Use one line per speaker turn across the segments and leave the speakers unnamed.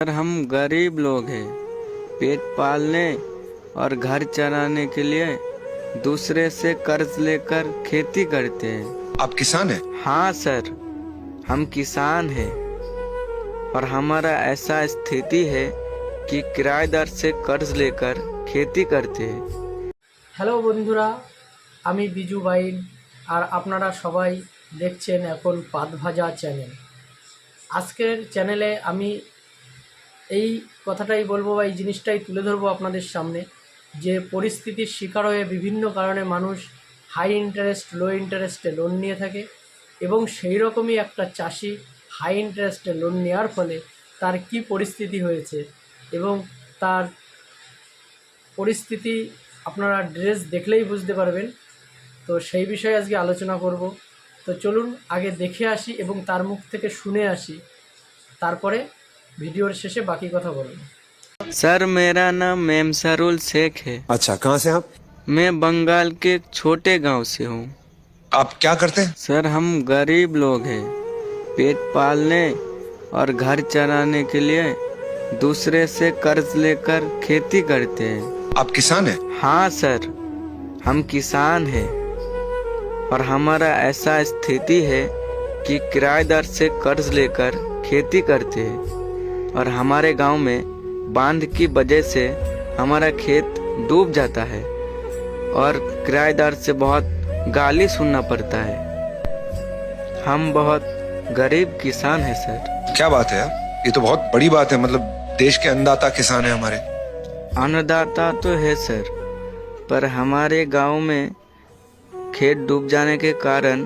Sir हम गरीब लोग हैं, पेट पालने और घर चलाने के लिए दूसरे से कर्ज लेकर खेती करते हैं।
आप किसान हैं?
हाँ सर, हम किसान हैं और हमारा ऐसा स्थिति है कि किराएदार से कर्ज लेकर खेती करते हैं।
হ্যালো বন্ধুরা, আমি বিজু বাইন আর আপনারা সবাই দেখছেন এখন পাত ভাজা চ্যানেল। আজকের চ্যানেলে আমি এই কথাটাই বলবো বা এই জিনিসটাই তুলে ধরবো আপনাদের সামনে, যে পরিস্থিতির শিকার হয়ে বিভিন্ন কারণে মানুষ হাই ইন্টারেস্ট লো ইন্টারেস্টে লোন নিয়ে থাকে এবং সেই রকমই একটা চাষি হাই ইন্টারেস্টে লোন নেওয়ার ফলে তার কি পরিস্থিতি হয়েছে এবং তার পরিস্থিতি আপনারা ড্রেস দেখলেই বুঝতে পারবেন। তো সেই বিষয়ে আজকে আলোচনা করব। তো চলুন আগে দেখে আসি এবং তার মুখ থেকে শুনে আসি, তারপরে ভিডিওর শেষে বাকি কথা বলব।
सर मेरा नाम मेमसरुल शेख है।
अच्छा, कहाँ से आप?
मैं बंगाल के एक छोटे गांव से हूँ।
आप क्या करते हैं?
सर हम गरीब लोग हैं, पेट पालने और घर चलाने के लिए दूसरे से कर्ज लेकर खेती करते हैं।
आप किसान हैं?
हाँ सर, हम किसान हैं और हमारा ऐसा स्थिति है कि किराएदार से कर्ज लेकर खेती करते हैं और हमारे गांव में बांध की वजह से हमारा खेत डूब जाता है और किराएदार से बहुत गाली सुनना पड़ता है। हम बहुत गरीब किसान हैं सर।
क्या बात है यार, ये तो बहुत बड़ी बात है। मतलब देश के अन्नदाता किसान है हमारे।
अन्नदाता तो है सर, पर हमारे गांव में खेत डूब जाने के कारण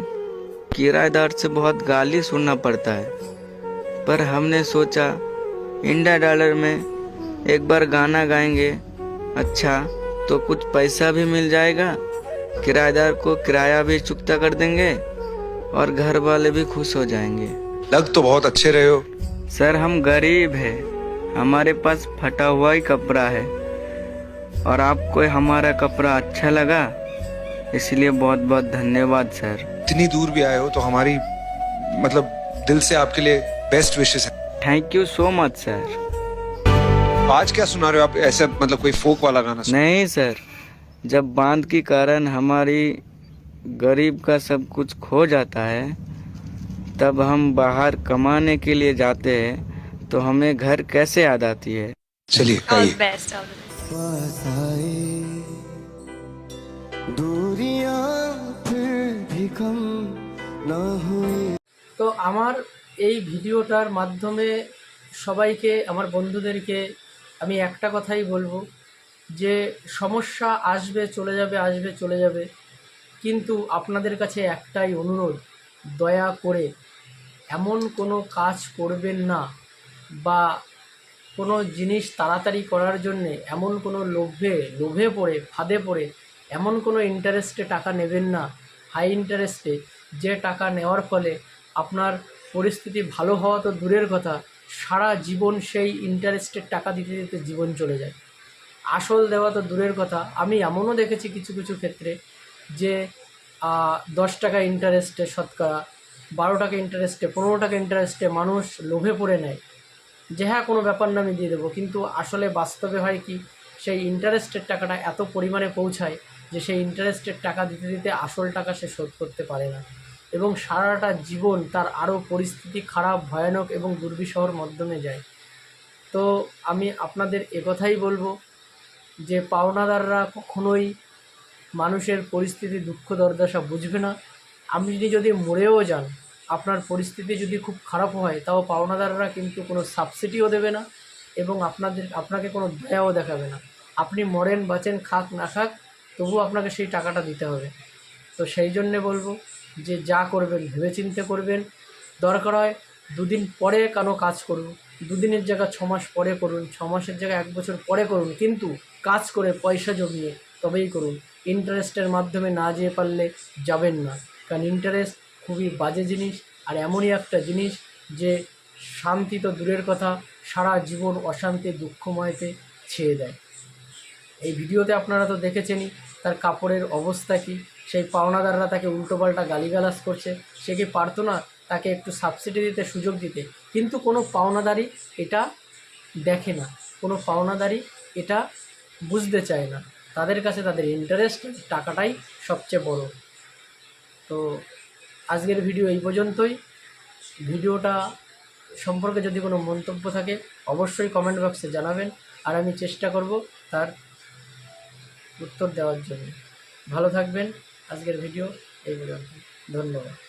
किराएदार से बहुत गाली सुनना पड़ता है। पर हमने सोचा इंडिया डॉलर में एक बार गाना गाएंगे, अच्छा तो कुछ पैसा भी मिल जाएगा, किराएदार को किराया भी चुकता कर देंगे और घर वाले भी खुश हो जाएंगे।
लग तो बहुत अच्छे रहे हो।
सर हम गरीब हैं, हमारे पास फटा हुआ ही कपड़ा है और आपको हमारा कपड़ा अच्छा लगा, इसलिए बहुत बहुत धन्यवाद सर।
इतनी दूर भी आए हो तो हमारी मतलब दिल से आपके लिए बेस्ट विशेस है।
Thank you so much sir.
आज क्या सुना रहे हो आप? ऐसा मतलब कोई फोक वाला गाना
नहीं सर, जब बांध के कारण हमारी गरीब का सब कुछ खो जाता है, तब हम बाहर कमाने के लिए जाते हैं तो हमें घर कैसे याद आती है।
चलिए
All
आइए।
the best, all the best.
তো আমার এই ভিডিওটার মাধ্যমে সবাইকে, আমার বন্ধুদেরকে আমি একটা কথাই বলবো, যে সমস্যা আসবে চলে যাবে, আসবে চলে যাবে, কিন্তু আপনাদের কাছে একটাই অনুরোধ, দয়া করে এমন কোনো কাজ করবেন না বা কোনো জিনিস তাড়াতাড়ি করার জন্যে এমন কোনো লোভে পড়ে, ফাঁদে পড়ে এমন কোনো ইন্টারেস্টে টাকা নেবেন না, হাই ইন্টারেস্টে, যে টাকা নেওয়ার ফলে আপনার পরিস্থিতি ভালো হওয়া তো দূরের কথা, সারা জীবন সেই ইন্টারেস্টের টাকা দিতে দিতে জীবন চলে যায়। আসল দেওয়া তো দূরের কথা, আমি এমনও দেখেছি কিছু কিছু ক্ষেত্রে যে 10 টাকা ইন্টারেস্টে শতকরা, 12 টাকা ইন্টারেস্টে, 15 টাকা ইন্টারেস্টে মানুষ লোভে পড়ে নেয় যে হ্যাঁ কোনো ব্যাপার না আমি দিয়ে দেবো, কিন্তু আসলে বাস্তবে হয় কি, সেই ইন্টারেস্টের টাকাটা এত পরিমাণে পৌঁছায় যে সেই ইন্টারেস্টের টাকা দিতে দিতে আসল টাকা সে শোধ করতে পারে না এবং সারাটা জীবন তার আরও পরিস্থিতি খারাপ, ভয়ানক এবং দুর্বিষহর মাধ্যমে যায়। তো আমি আপনাদের একথাই বলবো যে পাওনাদাররা কখনোই মানুষের পরিস্থিতি, দুঃখ দুর্দশা বুঝবে না। আপনি যদি মরেও যান, আপনার পরিস্থিতি যদি খুব খারাপ হয়, তাও পাওনাদাররা কিন্তু কোনো সাবসিডিও দেবে না এবং আপনাকে কোনো দয়াও দেখাবে না। আপনি মরেন বাঁচেন, খাক না খাক, তবু আপনাকে সেই টাকাটা দিতে হবে। তো সেই জন্যে বলবো যে যা করবেন ভেবেচিন্তে করবেন, দরকার হয় 2 দিন পরে কোনো কাজ করুন, 2 দিনের জায়গায় 6 মাস পরে করুন, 6 মাসের জায়গায় 1 বছর পরে করুন, কিন্তু কাজ করে পয়সা জমিয়ে তবেই করুন। ইন্টারেস্টের মাধ্যমে না যেয়ে পারলে যাবেন না, কারণ ইন্টারেস্ট খুবই বাজে জিনিস আর এমনই একটা জিনিস যে শান্তি তো দূরের কথা, সারা জীবন অশান্তি দুঃখময়তে ছেয়ে দেয়। এই ভিডিওতে আপনারা তো দেখেছেনই তার কাপড়ের অবস্থা কী, সেই পাওনাদাররা তাকে উল্টোপাল্টা গালিগালাজ করছে। সে কি পারতো না তাকে একটু সাবসিডি দিতে, সুযোগ দিতে? কিন্তু কোনো পাওনাদারই এটা দেখে না, কোনো পাওনাদারি এটা বুঝতে চায় না। তাদের কাছে তাদের ইন্টারেস্ট, টাকাটাই সবচেয়ে বড়। তো আজকের ভিডিও এই পর্যন্তই। ভিডিওটা সম্পর্কে যদি কোনো মন্তব্য থাকে অবশ্যই কমেন্ট বক্সে জানাবেন, আর আমি চেষ্টা করব তার উত্তর দেওয়ার জন্য। ভালো থাকবেন। আজকের ভিডিও এই পর্যন্ত। ধন্যবাদ।